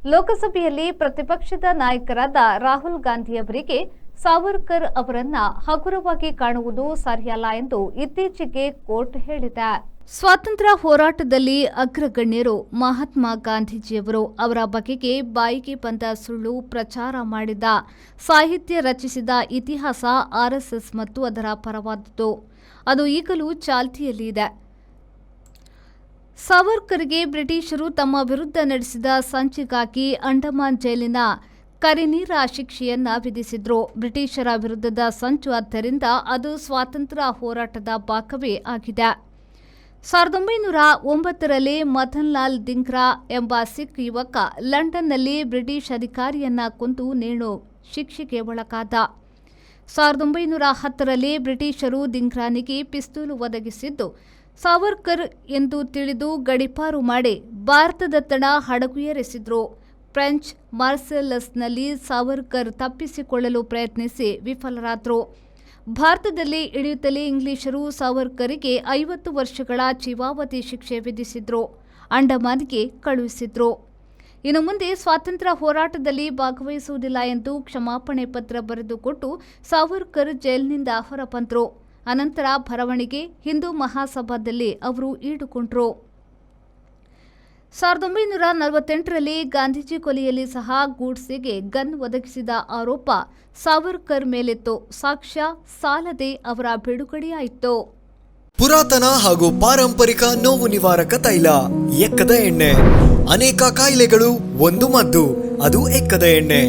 ಲೋಕಸಭೆಯಲ್ಲಿ ಪ್ರತಿಪಕ್ಷದ ನಾಯಕರಾದ ರಾಹುಲ್ ಗಾಂಧಿಯವರಿಗೆ ಸಾವರ್ಕರ್ ಅವರನ್ನ ಹಗುರವಾಗಿ ಕಾಣುವುದು ಸರಿಯಲ್ಲ ಎಂದು ಇತ್ತೀಚೆಗೆ ಕೋರ್ಟ್ ಹೇಳಿದೆ. ಸ್ವಾತಂತ್ರ್ಯ ಹೋರಾಟದಲ್ಲಿ ಅಗ್ರಗಣ್ಯರು ಮಹಾತ್ಮ ಗಾಂಧೀಜಿಯವರು ಅವರ ಬಗೆಗೆ ಬಾಯಿಗೆ ಬಂದ ಸುಳ್ಳು ಪ್ರಚಾರ ಮಾಡಿದ, ಸಾಹಿತ್ಯ ರಚಿಸಿದ ಇತಿಹಾಸ ಆರ್ಎಸ್ಎಸ್ ಮತ್ತು ಅದರ ಪರವಾದದ್ದು. ಅದು ಈಗಲೂ ಚಾಲ್ತಿಯಲ್ಲಿ ಇದೆ. ಸಾವರ್ಕರ್ಗೆ ಬ್ರಿಟಿಷರು ತಮ್ಮ ವಿರುದ್ಧ ನಡೆಸಿದ ಸಂಚಿಗಾಗಿ ಅಂಡಮಾನ್ ಜೈಲಿನ ಕರಿನೀರ ಶಿಕ್ಷೆಯನ್ನ ವಿಧಿಸಿದ್ರು. ಬ್ರಿಟಿಷರ ವಿರುದ್ಧದ ಸಂಚು ಆದ್ದರಿಂದ ಅದು ಸ್ವಾತಂತ್ರ್ಯ ಹೋರಾಟದ ಭಾಗವೇ ಆಗಿದೆ. 1909ರಲ್ಲಿ ಮದನ್ ಲಾಲ್ ಧಿಂಗ್ರಾ ಎಂಬ ಸಿಖ್ ಯುವಕ ಲಂಡನ್ನಲ್ಲಿ ಬ್ರಿಟಿಷ್ ಅಧಿಕಾರಿಯನ್ನ ಕೊಂದು ನೇಣು ಶಿಕ್ಷೆಗೆ ಒಳಗಾದ. 1910ರಲ್ಲಿ ಬ್ರಿಟಿಷರು ಧಿಂಗ್ರಾನಿಗೆ ಪಿಸ್ತೂಲು ಒದಗಿಸಿದ್ದು ಸಾವರ್ಕರ್ ಎಂದು ತಿಳಿದು ಗಡೀಪಾರು ಮಾಡಿ ಭಾರತದತ್ತಣ ಹಡಗು ಏರಿಸಿದ್ರು. ಫ್ರೆಂಚ್ ಮಾರ್ಸೆಲಸ್ನಲ್ಲಿ ಸಾವರ್ಕರ್ ತಪ್ಪಿಸಿಕೊಳ್ಳಲು ಪ್ರಯತ್ನಿಸಿ ವಿಫಲರಾದರು. ಭಾರತದಲ್ಲಿ ಇಳಿಯುತ್ತಲೇ ಇಂಗ್ಲಿಷರು ಸಾವರ್ಕರ್ಗೆ 50 ವರ್ಷಗಳ ಜೀವಾವಧಿ ಶಿಕ್ಷೆ ವಿಧಿಸಿದ್ರು. ಅಂಡಮಾನ್ಗೆ ಕಳುಹಿಸಿದ್ರು. ಇನ್ನು ಮುಂದೆ ಸ್ವಾತಂತ್ರ್ಯ ಹೋರಾಟದಲ್ಲಿ ಭಾಗವಹಿಸುವುದಿಲ್ಲ ಎಂದು ಕ್ಷಮಾಪಣೆ ಪತ್ರ ಬರೆದುಕೊಟ್ಟು ಸಾವರ್ಕರ್ ಜೈಲಿನಿಂದ ಹೊರಬಂದರು. ಅನಂತರ ಬರವಣಿಗೆ ಹಿಂದೂ ಮಹಾಸಭಾದಲ್ಲಿ ಅವರು ಈಡುಕೊಂಡರು. 1948ರಲ್ಲಿ ಗಾಂಧೀಜಿ ಕೊಲೆಯಲ್ಲಿ ಸಹ ಗೂಡ್ಸೆಗೆ ಗನ್ ಒದಗಿಸಿದ ಆರೋಪ ಸಾವರ್ಕರ್ ಮೇಲಿತ್ತು. ಸಾಕ್ಷ್ಯ ಸಾಲದೆ ಅವರ ಬಿಡುಗಡೆಯಾಯಿತು. ಪುರಾತನ ಹಾಗೂ ಪಾರಂಪರಿಕ ನೋವು ನಿವಾರಕ ತೈಲ ಎಕ್ಕದ ಎಣ್ಣೆ. ಅನೇಕ ಕಾಯಿಲೆಗಳು ಒಂದು ಮದ್ದು, ಅದು ಎಕ್ಕದ ಎಣ್ಣೆ.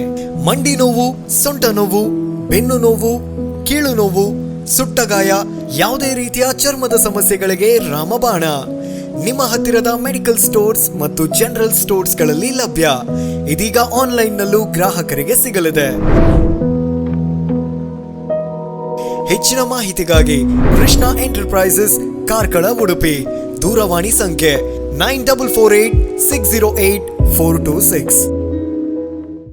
ಮಂಡಿ ನೋವು, ಸೊಂಟ ನೋವು, ಬೆನ್ನು ನೋವು, ಕೀಳು ನೋವು, ಸುಟ್ಟಗಾಯ, ಯಾವುದೇ ರೀತಿಯ ಚರ್ಮದ ಸಮಸ್ಯೆಗಳಿಗೆ ರಾಮಬಾಣ. ನಿಮ್ಮ ಹತ್ತಿರದ ಮೆಡಿಕಲ್ ಸ್ಟೋರ್ಸ್ ಮತ್ತು ಜನರಲ್ ಸ್ಟೋರ್ಸ್ಗಳಲ್ಲಿ ಲಭ್ಯ. ಇದೀಗ ಆನ್ಲೈನ್ನಲ್ಲೂ ಗ್ರಾಹಕರಿಗೆ ಸಿಗಲಿದೆ. ಹೆಚ್ಚಿನ ಮಾಹಿತಿಗಾಗಿ ಕೃಷ್ಣ ಎಂಟರ್ಪ್ರೈಸಸ್, ಕಾರ್ಕಳ, ಉಡುಪಿ. ದೂರವಾಣಿ ಸಂಖ್ಯೆ 9448 608 426.